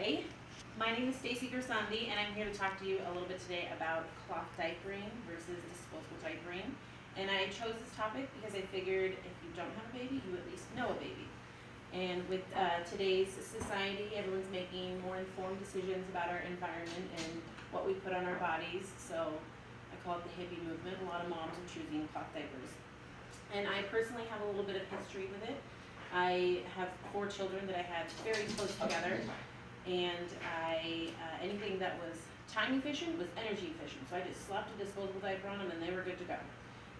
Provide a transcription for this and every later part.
Hi, my name is Stacy Gersandi, and I'm here to talk to you a little bit today about cloth diapering versus disposable diapering. And I chose this topic because I figured if you don't have a baby, you at least know a baby. And with today's society, everyone's making more informed decisions about our environment and what we put on our bodies. So I call it the hippie movement. A lot of moms are choosing cloth diapers. And I personally have a little bit of history with it. I have 4 children that I had very close together, and anything that was time efficient was energy efficient. So I just slapped a disposable diaper on them and they were good to go.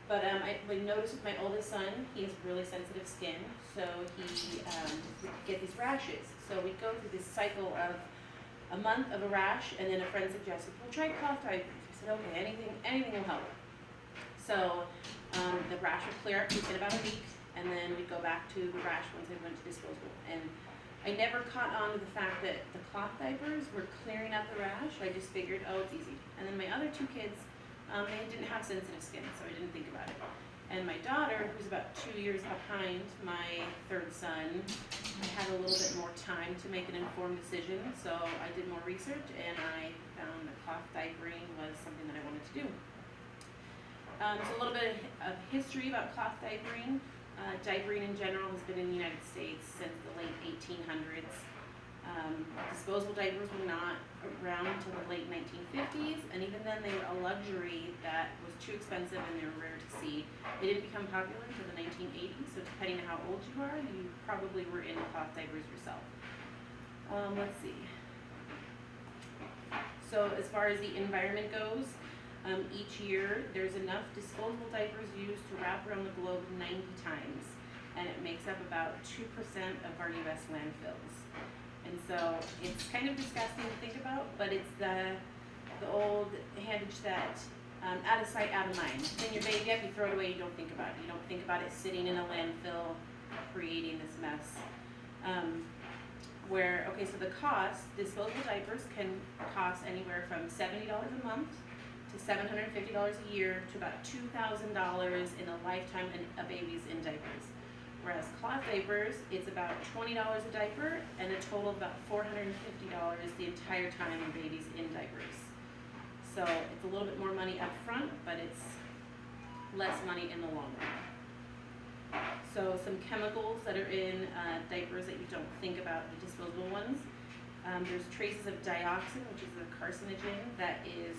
But I noticed with my oldest son, he has really sensitive skin, so he would get these rashes. So we'd go through this cycle of a month of a rash, and then a friend suggested, well, try cloth diapers. I said, okay, anything will help. So the rash would clear up within about a week, and then we'd go back to the rash once I went to disposable. And I never caught on to the fact that the cloth diapers were clearing up the rash. I just figured, oh, it's easy. And then my other 2 kids, they didn't have sensitive skin, so I didn't think about it. And my daughter, who's about 2 years behind my 3rd son, I had a little bit more time to make an informed decision, so I did more research, and I found that cloth diapering was something that I wanted to do. So a little bit of history about cloth diapering. Diapering in general has been in the United States since the late 1800s. Disposable diapers were not around until the late 1950s, and even then they were a luxury that was too expensive and they were rare to see. They didn't become popular until the 1980s, so depending on how old you are, you probably were in cloth diapers yourself. Let's see. So as far as the environment goes, each year there's enough disposable diapers used to wrap around the globe 90 times, and it makes up about 2% of our US landfills. And so it's kind of disgusting to think about, but it's the old adage that out of sight, out of mind. Clean your baby up, you throw it away, you don't think about it. You don't think about it sitting in a landfill creating this mess. So the cost, disposable diapers can cost anywhere from $70 a month to $750 a year to about $2,000 in a lifetime and a baby's in diapers. Whereas cloth diapers, it's about $20 a diaper and a total of about $450 the entire time a baby's in diapers. So it's a little bit more money up front, but it's less money in the long run. So some chemicals that are in diapers that you don't think about, the disposable ones. There's traces of dioxin, which is a carcinogen that is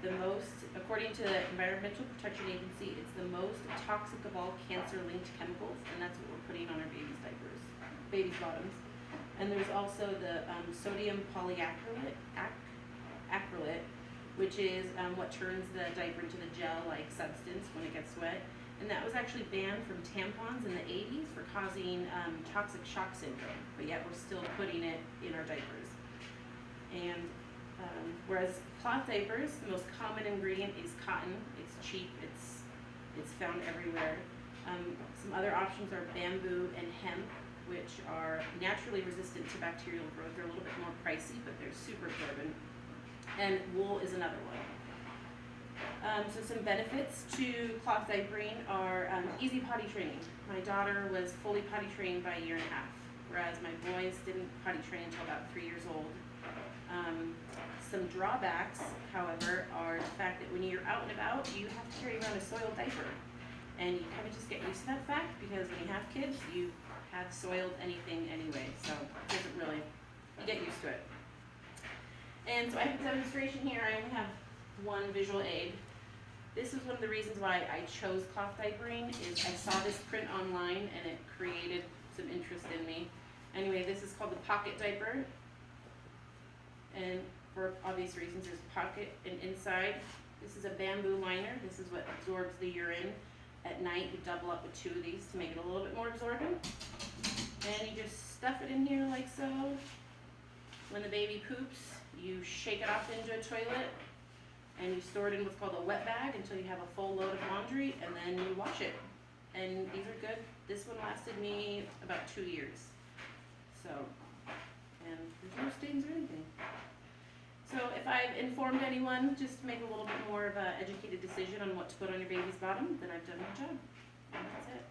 the most, according to the Environmental Protection Agency, it's the most toxic of all cancer-linked chemicals, and that's what we're putting on our babies' diapers, babies' bottoms. And there's also the sodium polyacrylate, which is what turns the diaper into the gel-like substance when it gets wet. And that was actually banned from tampons in the 80s for causing toxic shock syndrome, but yet we're still putting it in our diapers. And whereas cloth diapers, the most common ingredient is cotton. It's cheap, it's found everywhere. Some other options are bamboo and hemp, which are naturally resistant to bacterial growth. They're a little bit more pricey, but they're super absorbent. And wool is another one. So some benefits to cloth diapering are easy potty training. My daughter was fully potty trained by a year and a half, whereas my boys didn't potty train until about 3 years old. Some drawbacks, however, are the fact that when you're out and about, you have to carry around a soiled diaper. And you kind of just get used to that fact, because when you have kids, you have soiled anything anyway, so it doesn't really, you get used to it. And so I have a demonstration here. I only have one visual aid. This is one of the reasons why I chose cloth diapering, is I saw this print online and it created some interest in me. Anyway, this is called the pocket diaper. And for obvious reasons, there's a pocket and inside. This is a bamboo liner. This is what absorbs the urine. At night, you double up with 2 of these to make it a little bit more absorbent. And you just stuff it in here like so. When the baby poops, you shake it off into a toilet, and you store it in what's called a wet bag until you have a full load of laundry, and then you wash it. And these are good. This one lasted me about 2 years. So, and there's no stains or anything. So if I've informed anyone just to make a little bit more of an educated decision on what to put on your baby's bottom, then I've done my job. And that's it.